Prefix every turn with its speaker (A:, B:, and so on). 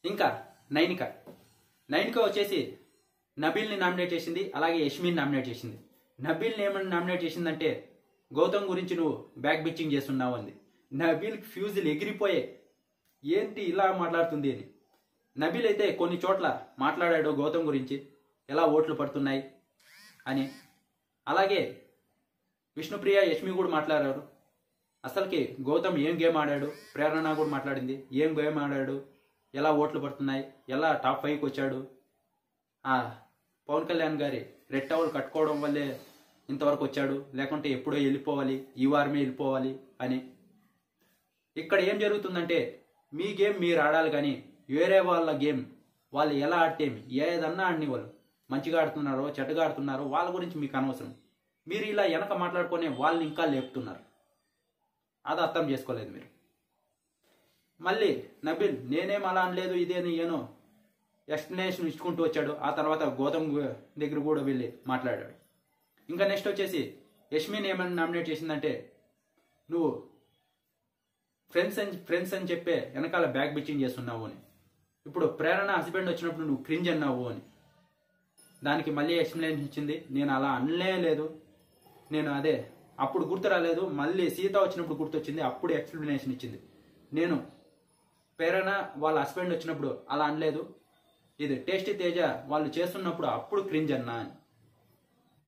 A: ఇంకా నైనిక నైనిక వచ్చేసి నబీల్ని నామినేట్ చేసింది, అలాగే యష్మిని నామినేట్ చేసింది. నబీల్ని ఏమని నామినేట్ చేసిందంటే గౌతమ్ గురించి నువ్వు బ్యాక్ బిచ్చింగ్ చేస్తున్నావు అంది. నబీల్కి ఫ్యూజులు ఎగిరిపోయే, ఏంటి ఇలా మాట్లాడుతుంది అని. నబీల్ అయితే కొన్ని చోట్ల మాట్లాడాడు గౌతమ్ గురించి, ఎలా ఓట్లు పడుతున్నాయి అని. అలాగే విష్ణుప్రియ యష్మి కూడా మాట్లాడారు. అసలుకి గౌతమ్ ఏం గేమ్ ఆడాడు, ప్రేరణ కూడా మాట్లాడింది, ఏం గేమ్ ఆడాడు, ఎలా ఓట్లు పడుతున్నాయి, ఎలా టాప్ 5కి వచ్చాడు, పవన్ కళ్యాణ్ గారి రెడ్ టవల్ కట్టుకోవడం వల్లే ఇంతవరకు వచ్చాడు, లేకుంటే ఎప్పుడో వెళ్ళిపోవాలి, ఈ వారమే వెళ్ళిపోవాలి అని. ఇక్కడ ఏం జరుగుతుందంటే మీ గేమ్ మీరు ఆడాలి, కానీ వేరే వాళ్ళ గేమ్ వాళ్ళు ఎలా ఆడితే ఏదన్నా ఆడిని, వాళ్ళు మంచిగా ఆడుతున్నారో చెడ్డగా ఆడుతున్నారో వాళ్ళ గురించి మీకు అనవసరం. మీరు ఇలా వెనక మాట్లాడుకునే వాళ్ళని ఇంకా లేపుతున్నారు, అది అర్థం చేసుకోలేదు మీరు. మళ్ళీ నబీల్ నేనేం అలా అనలేదు ఇదేని ఏనో ఎక్స్ప్లెనేషన్ ఇచ్చుకుంటూ వచ్చాడు. ఆ తర్వాత గౌతమ్ దగ్గర కూడా వెళ్ళి మాట్లాడాడు. ఇంకా నెక్స్ట్ వచ్చేసి యష్మిని ఏమని నామినేట్ చేసిందంటే నువ్వు ఫ్రెండ్స్ అని చెప్పే వెనకాల బ్యాక్ బిచ్చింగ్ చేస్తున్నావు అని. ఇప్పుడు ప్రేరణ హస్బెండ్ వచ్చినప్పుడు నువ్వు క్రింజ్ అన్నావు అని. దానికి మళ్ళీ ఎక్స్ప్లెనేషన్ ఇచ్చింది, నేను అలా అనలే లేదు, నేను అదే అప్పుడు గుర్తు రాలేదు, మళ్ళీ సీత వచ్చినప్పుడు గుర్తొచ్చింది, అప్పుడు ఎక్స్ప్లెనేషన్ ఇచ్చింది. నేను ప్రేరణ వాళ్ళ హస్బెండ్ వచ్చినప్పుడు అలా అనలేదు, ఇది టేస్టీ తేజ వాళ్ళు చేస్తున్నప్పుడు అప్పుడు క్రింజ్ అన్నా అని.